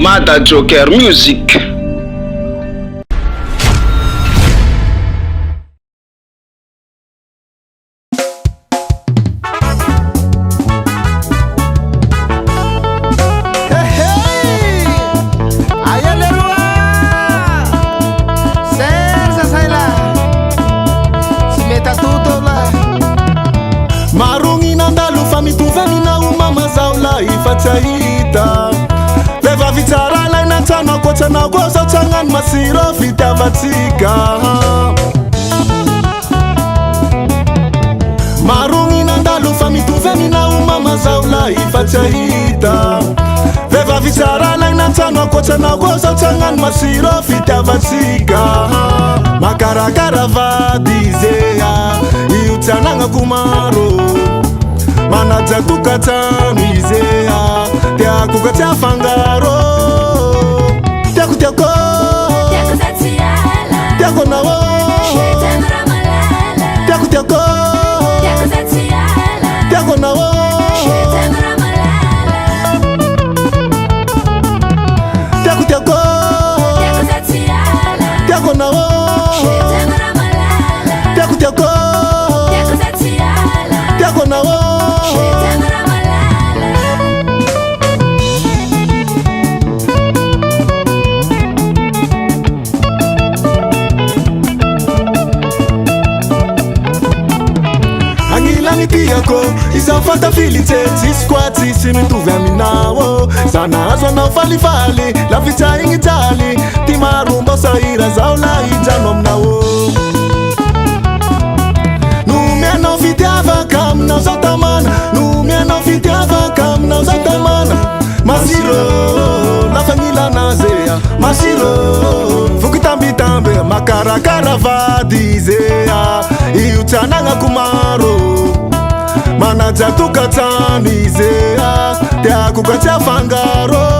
Mada Joker Music. Marungi nandalu famituveni na umama zaula ifataita Leva vitara la inatana kote na goza changan masiro vitavatika Marungi nandalu famituveni na umama zaula ifataita Leva vitara la inatana kote na goza changan masiro vitavatika Makarakara vadizea Iutananga kumaro Manaja kukatanizea Tia kukatia fangaro Tia kutiako Tia kutatiala Tia konawo Shetemra malala Tia kutiako Tia kutatiala Tia konawo Shetemra malala Tia kutiako Tia kutatiala Tia konawo Shetemra malala Tia kutiako Tia kutatiala Tia konawo Shetemra malala Angilani tiyako Isafata filiteti squati Simituvya minawo Sana azwa na ufalifali La vita ingitali Timarumbo saira Zaula ijano mnawo Numia no fitiava Kam na uzatamana Numia no fitiava Kam na uzatamana Masiro Lafangila nazea Masiro Fukitambitambe Makarakara vadizea Iutananga kumaro Manaja tukatanizea Tia kukatia fangaro